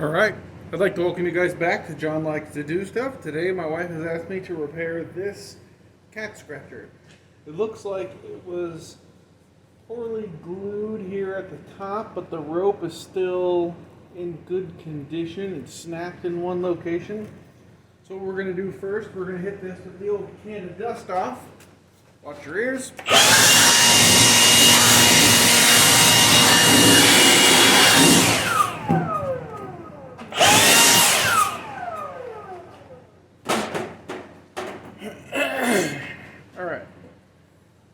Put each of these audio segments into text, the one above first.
All right. I'd like to welcome you guys back to John Likes to Do Stuff. Today, my wife has asked me to repair this cat scratcher. It looks like it was poorly glued here at the top, but the rope is still in good condition. It's snapped in one location. So what we're going to do first, we're going to hit this with the old can of dust off. Watch your ears. All right.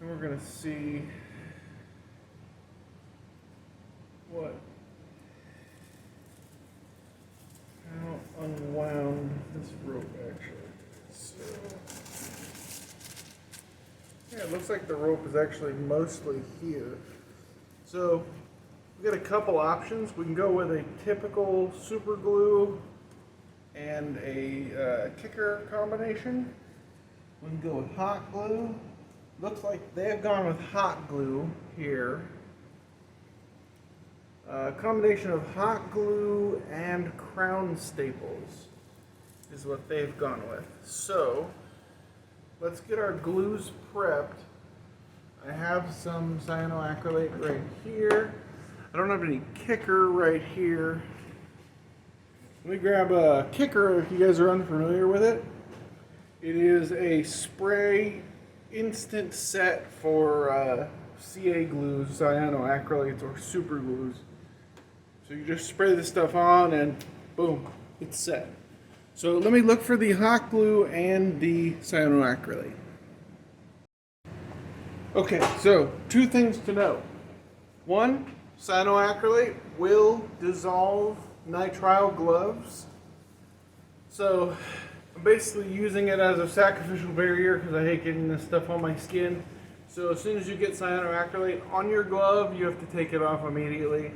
And we're going to see how unwound this rope actually is. Yeah, it looks like the rope is actually mostly here. So we've got a couple options. We can go with a typical super glue and a kicker combination. We can go with hot glue. Looks like they've gone with hot glue here. A combination of hot glue and crown staples is what they've gone with. So let's get our glues prepped. I have some cyanoacrylate right here. I don't have any kicker right here. Let me grab a kicker if you guys are unfamiliar with it. It is a spray instant set for CA glues, cyanoacrylates, or super glues. So you just spray this stuff on and boom, it's set. So let me look for the hot glue and the cyanoacrylate. Okay, so two things to know. One, cyanoacrylate will dissolve nitrile gloves. So I'm basically using it as a sacrificial barrier because I hate getting this stuff on my skin. So as soon as you get cyanoacrylate on your glove, you have to take it off immediately.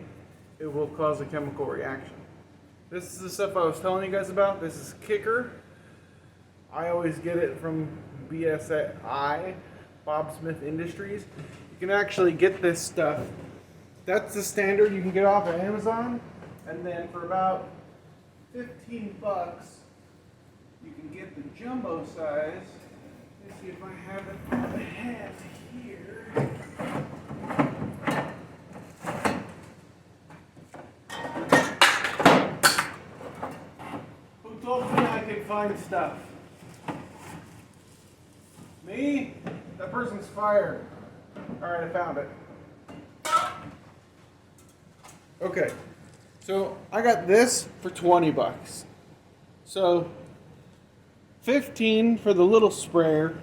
It will cause a chemical reaction. This is the stuff I was telling you guys about. This is kicker. I always get it from BSI, Bob Smith Industries. You can actually get this stuff. That's the standard you can get off of Amazon. And then for about 15 bucks, you can get the jumbo size. Let me see if I have it on hand here. Who told me I could find stuff? Me? That person's fired. Alright, I found it. Okay, so I got this for 20 bucks. So 15 for the little sprayer,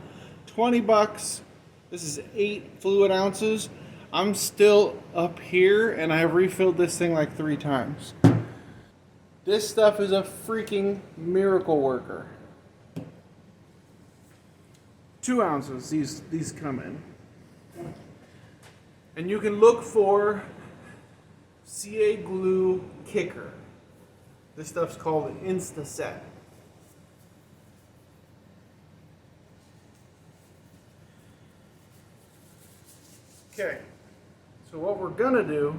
20 bucks. This is 8 fluid ounces. I'm still up here and I have refilled this thing like 3 times. This stuff is a freaking miracle worker. 2 ounces these come in. And you can look for CA glue kicker. This stuff's called an Instaset. Okay, so what we're gonna do,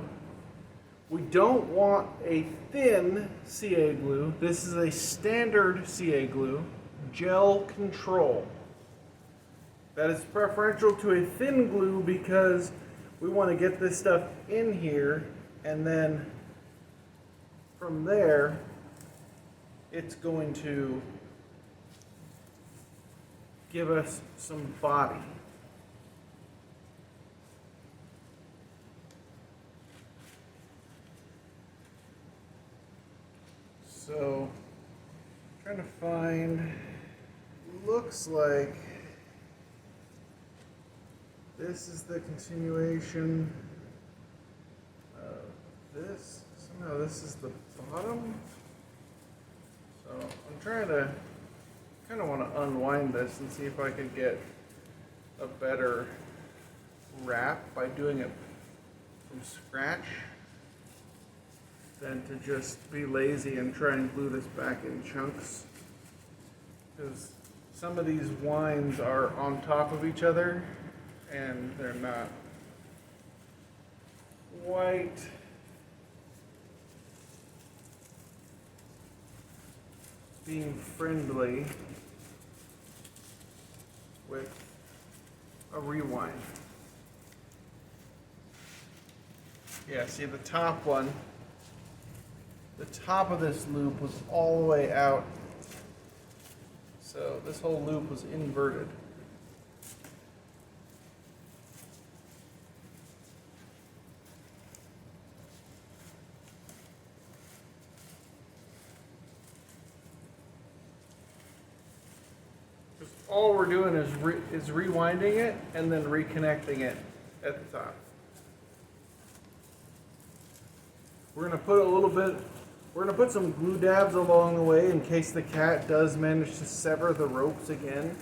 we don't want a thin CA glue. This is a standard CA glue, gel control. That is preferential to a thin glue because we want to get this stuff in here and then from there it's going to give us some body. So, trying to find, looks like this is the continuation of this. Somehow this is the bottom. So I'm trying to, kind of want to unwind this and see if I could get a better wrap by doing it from scratch than to just be lazy and try and glue this back in chunks. Because some of these wines are on top of each other and they're not quite being friendly with a rewind. Yeah, see the top one, the top of this loop was all the way out. So this whole loop was inverted. All we're doing is rewinding it and then reconnecting it at the top. We're gonna put we're gonna put some glue dabs along the way in case the cat does manage to sever the ropes again.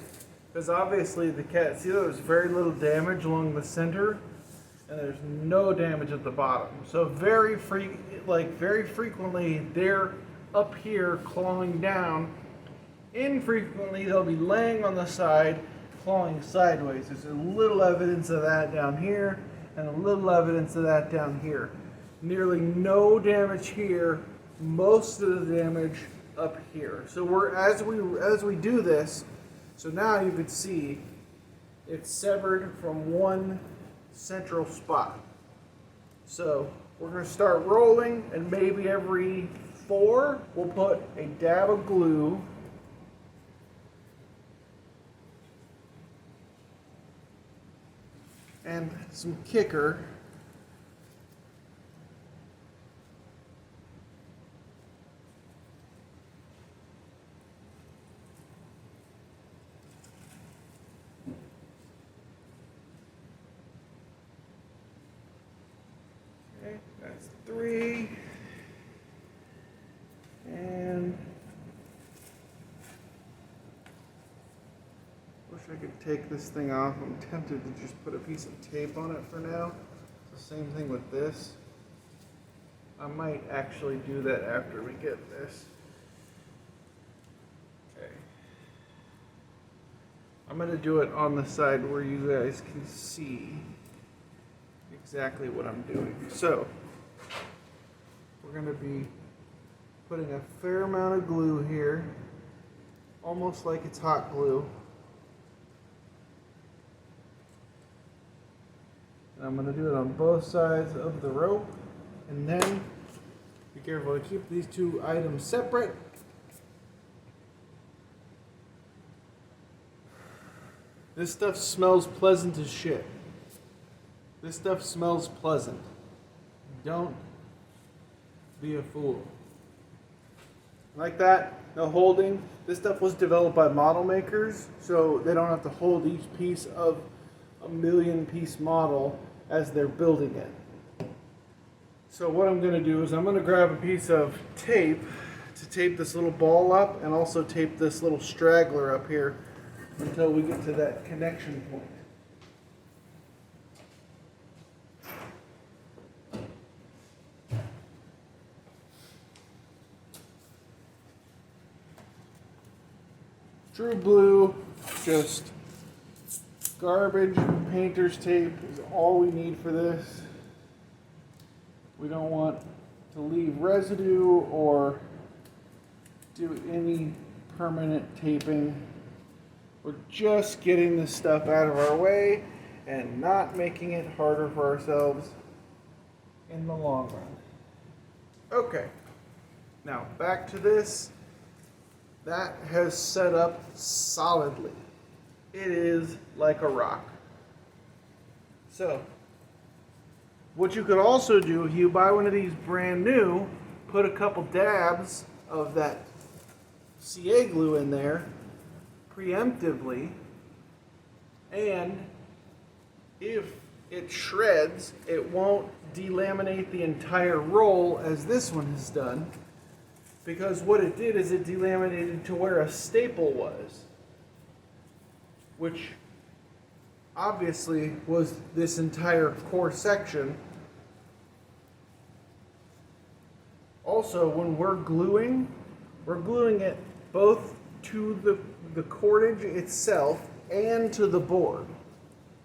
Because obviously the cat, see there's very little damage along the center and there's no damage at the bottom. So very frequently they're up here clawing down. Infrequently, they'll be laying on the side, clawing sideways. There's a little evidence of that down here, and a little evidence of that down here. Nearly no damage here, most of the damage up here. So as we do this, so now you can see it's severed from one central spot. So we're going to start rolling, and maybe every 4, we'll put a dab of glue. And some kicker. Okay, that's 3. And wish I could take this thing off. I'm tempted to just put a piece of tape on it for now. It's the same thing with this. I might actually do that after we get this. Okay. I'm going to do it on the side where you guys can see exactly what I'm doing. So, we're going to be putting a fair amount of glue here, almost like it's hot glue. And I'm going to do it on both sides of the rope, and then be careful to keep these two items separate. This stuff smells pleasant as shit. This stuff smells pleasant. Don't be a fool. Like that, no holding. This stuff was developed by model makers, so they don't have to hold each piece of a 1,000,000-piece model as they're building it. So what I'm going to do is I'm going to grab a piece of tape to tape this little ball up, and also tape this little straggler up here until we get to that connection point. True Blue, just garbage painter's tape is all we need for this. We don't want to leave residue or do any permanent taping. We're just getting this stuff out of our way and not making it harder for ourselves in the long run. Okay, now back to this. That has set up solidly. It is like a rock. So, what you could also do if you buy one of these brand new, put a couple dabs of that CA glue in there preemptively, and if it shreds, it won't delaminate the entire roll as this one has done, because what it did is it delaminated to where a staple was, which obviously was this entire core section. Also, when we're gluing it both to the cordage itself and to the board.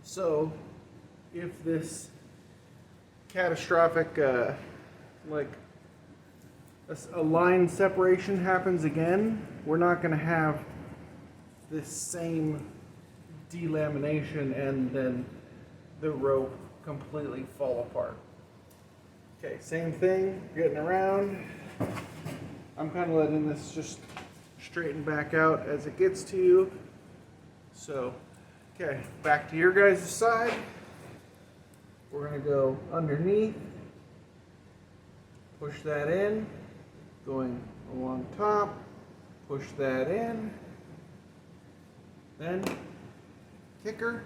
So if this catastrophic a line separation happens again, we're not going to have this same delamination and then the rope completely fall apart. Okay, same thing, getting around. I'm kind of letting this just straighten back out as it gets to you. So, okay, back to your guys' side. We're going to go underneath, push that in, going along top, push that in, then kicker,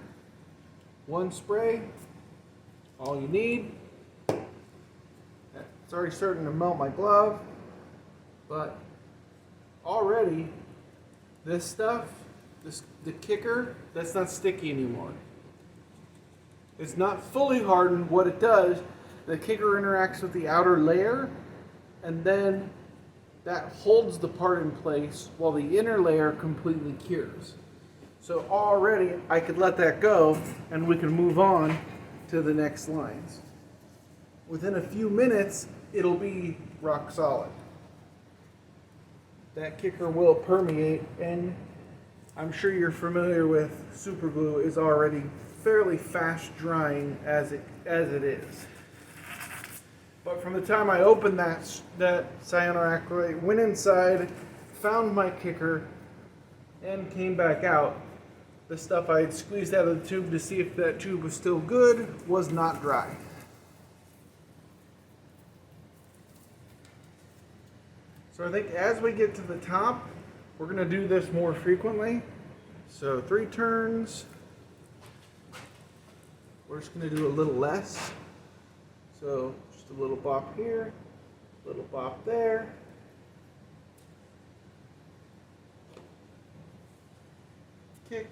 one spray, all you need. It's already starting to melt my glove, but already this stuff, the kicker, that's not sticky anymore. It's not fully hardened. What it does, the kicker interacts with the outer layer, and then that holds the part in place while the inner layer completely cures. So already I could let that go and we can move on to the next lines. Within a few minutes, it'll be rock solid. That kicker will permeate, and I'm sure you're familiar with super glue is already fairly fast drying as it is. But from the time I opened that cyanoacrylate, went inside, found my kicker, and came back out, the stuff I had squeezed out of the tube to see if that tube was still good was not dry. So I think as we get to the top, we're going to do this more frequently. So 3 turns. We're just going to do a little less. So just a little bop here, a little bop there. Kick.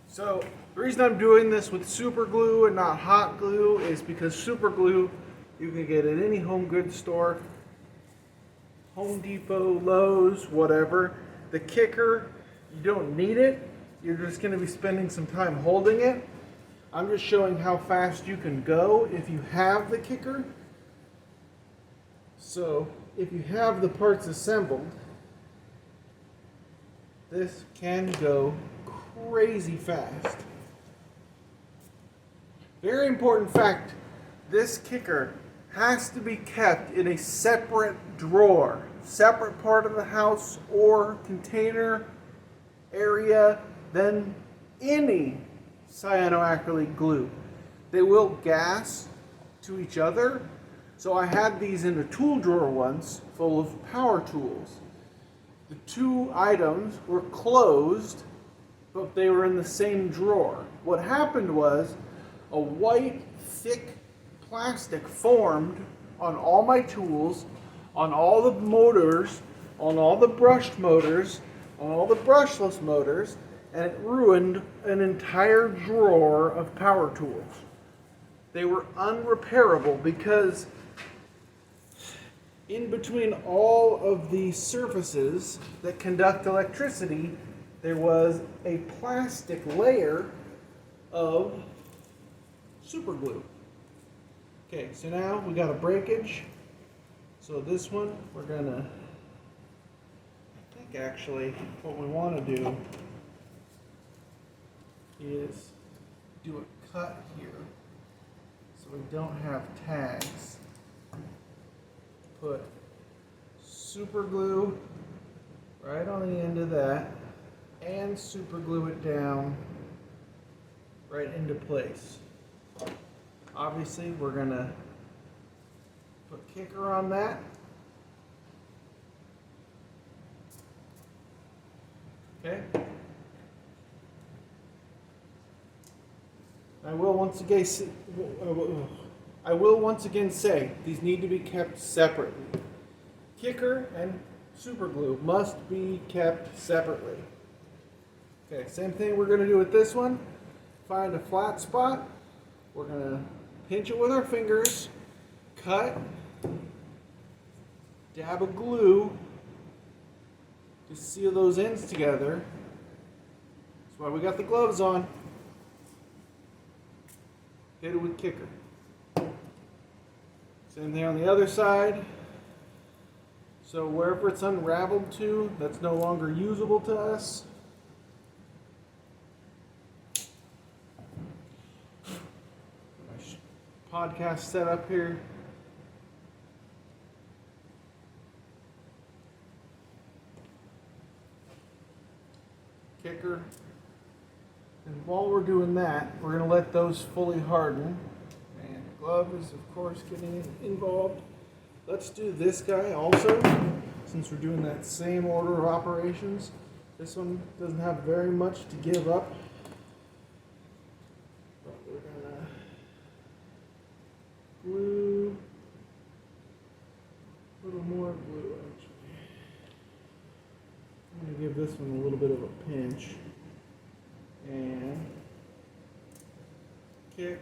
So the reason I'm doing this with super glue and not hot glue is because super glue you can get at any home goods store, Home Depot, Lowe's, whatever. The kicker, you don't need it. You're just going to be spending some time holding it. I'm just showing how fast you can go if you have the kicker. So if you have the parts assembled, this can go crazy fast. Very important fact, this kicker has to be kept in a separate drawer, separate part of the house or container area than any cyanoacrylate glue. They will gas to each other. So I had these in a tool drawer once full of power tools. The 2 items were closed, but they were in the same drawer. What happened was a white, thick plastic formed on all my tools, on all the motors, on all the brushed motors, on all the brushless motors, and it ruined an entire drawer of power tools. They were unrepairable because in between all of the surfaces that conduct electricity, there was a plastic layer of super glue. Okay, so now we got a breakage. So this one, we're gonna, I think actually what we want to do is do a cut here so we don't have tags. Put super glue right on the end of that and super glue it down right into place. Obviously we're gonna put kicker on that. Okay. I will once again say these need to be kept separately. Kicker and super glue must be kept separately. Okay, same thing we're going to do with this one. Find a flat spot. We're going to pinch it with our fingers, cut, dab of glue, to seal those ends together. That's why we got the gloves on. Hit it with kicker. Same thing on the other side. So wherever it's unraveled to, that's no longer usable to us. My podcast setup here. Kicker. And while we're doing that, we're going to let those fully harden. And the glove is, of course, getting involved. Let's do this guy also, since we're doing that same order of operations. This one doesn't have very much to give up. But we're going to glue, a little more glue actually. I'm going to give this one a little bit of a pinch. And kick.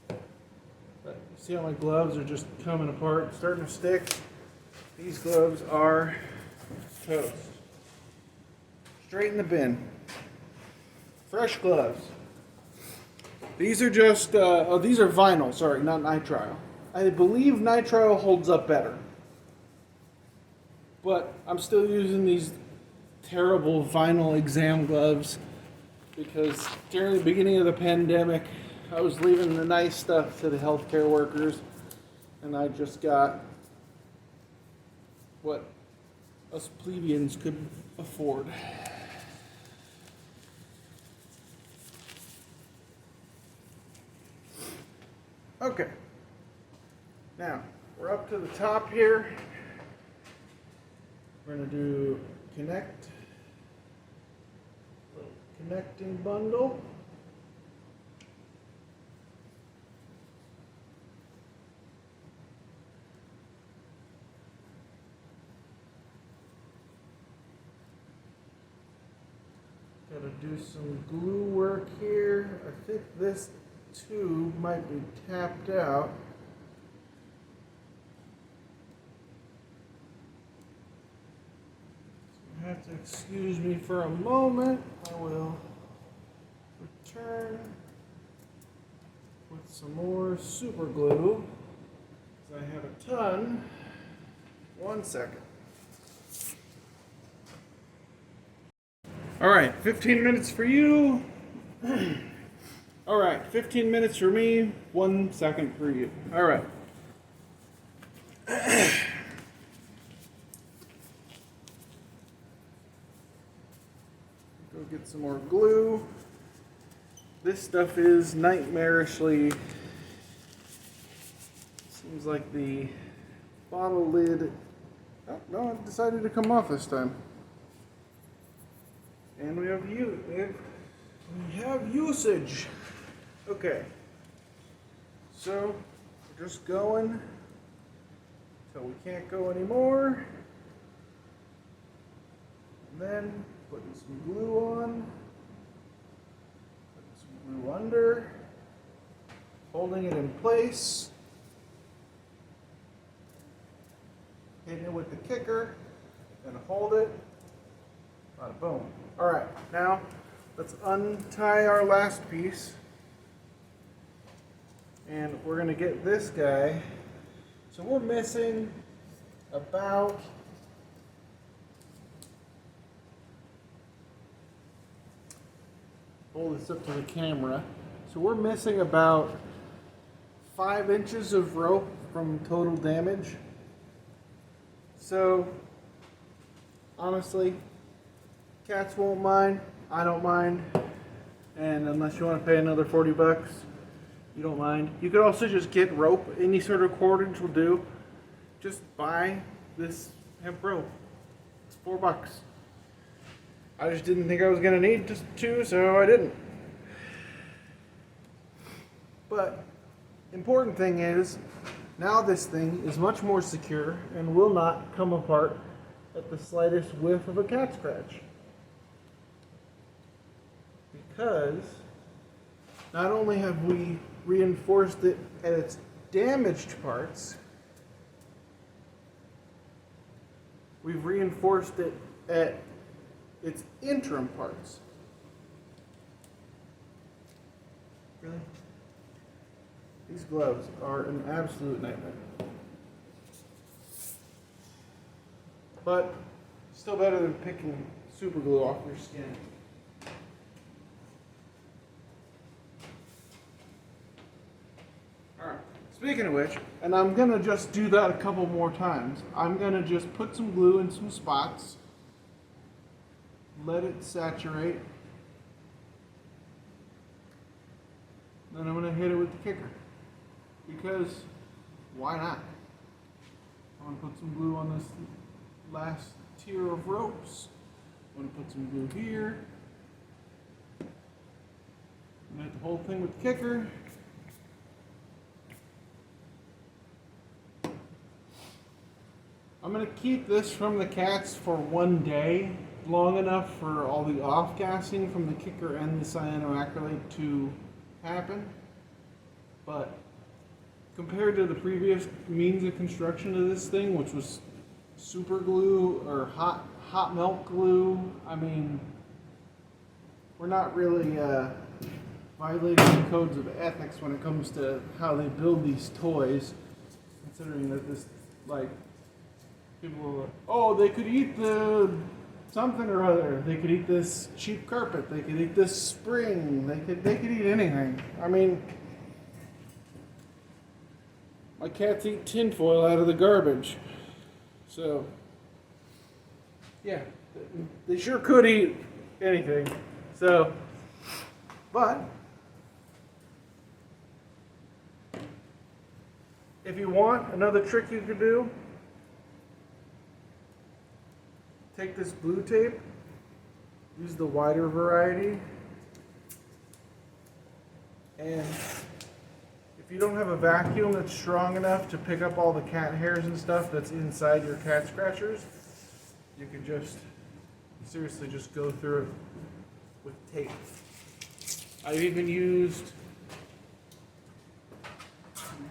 But you see how my gloves are just coming apart, starting to stick? These gloves are toast. Straight in the bin. Fresh gloves. These are just, these are vinyl, sorry, not nitrile. I believe nitrile holds up better. But I'm still using these terrible vinyl exam gloves because during the beginning of the pandemic, I was leaving the nice stuff to the healthcare workers, and I just got what us plebeians could afford. Okay, now we're up to the top here. We're going to do connect, little connecting bundle. Got to do some glue work here. I think this tube might be tapped out. You have to excuse me for a moment. I will return with some more super glue, because I have a ton. 1 second. All right, 15 minutes for you. All right, 15 minutes for me, 1 second for you. All right. Go get some more glue. This stuff is nightmarishly, seems like the bottle lid, oh no, it decided to come off this time. And we have usage. Okay. So we're just going until we can't go anymore. And then putting some glue on. Putting some glue under. Holding it in place. Hitting it with the kicker. And hold it. Bada boom. Alright, now let's untie our last piece. And we're going to get this guy. So we're missing about hold this up to the camera. So we're missing about 5 inches of rope from total damage. So honestly, cats won't mind, I don't mind, and unless you want to pay another 40 bucks, you don't mind. You could also just get rope, any sort of cordage will do. Just buy this hemp rope. It's $4. I just didn't think I was going to need just 2, so I didn't. But important thing is, now this thing is much more secure and will not come apart at the slightest whiff of a cat scratch. Because not only have we reinforced it at its damaged parts, we've reinforced it at its interim parts. Really? These gloves are an absolute nightmare. But still better than picking super glue off your skin. Alright, speaking of which, and I'm gonna just do that a couple more times. I'm gonna just put some glue in some spots, let it saturate, then I'm gonna hit it with the kicker. Because why not? I'm gonna put some glue on this last tier of ropes. I'm gonna put some glue here. I'm gonna hit the whole thing with the kicker. I'm gonna keep this from the cats for one day, long enough for all the off-gassing from the kicker and the cyanoacrylate to happen. But compared to the previous means of construction of this thing, which was super glue or hot melt glue, I mean, we're not really violating the codes of ethics when it comes to how they build these toys, considering that this, like, people are like, oh, they could eat the something or other. They could eat this cheap carpet. They could eat this spring. They could eat anything. I mean, my cats eat tinfoil out of the garbage. So, yeah, they sure could eat anything. So, but if you want, another trick you could do, take this blue tape, use the wider variety, and if you don't have a vacuum that's strong enough to pick up all the cat hairs and stuff that's inside your cat scratchers, you can just seriously just go through it with tape. I've even used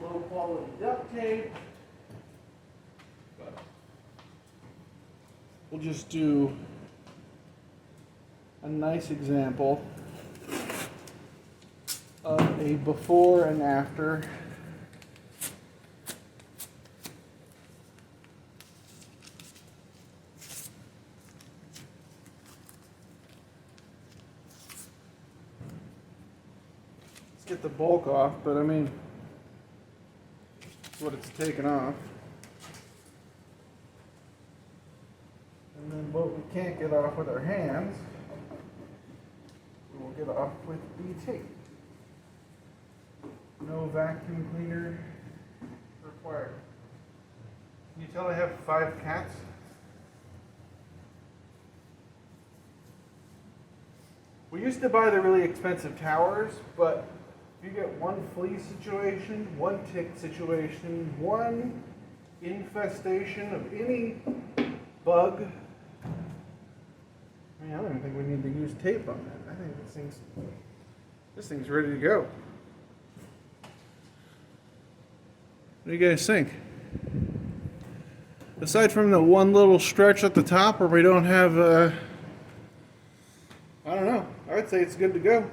low quality duct tape. But we'll just do a nice example of a before and after. Let's get the bulk off, but I mean, that's what it's taken off. And then what we can't get off with our hands, we'll get off with the tape. No vacuum cleaner required. Can you tell I have 5 cats? We used to buy the really expensive towers, but if you get one flea situation, one tick situation, one infestation of any bug, I mean, I don't even think we need to use tape on that. I think this thing's ready to go. What do you guys think? Aside from the one little stretch at the top where we don't have, I don't know. I would say it's good to go.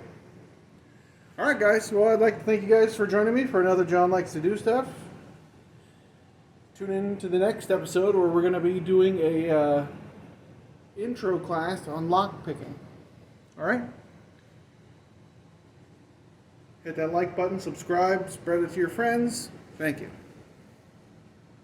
Alright guys, well I'd like to thank you guys for joining me for another John Likes to Do Stuff. Tune in to the next episode where we're going to be doing a intro class on lock picking. Alright? Hit that like button, subscribe, spread it to your friends. Thank you.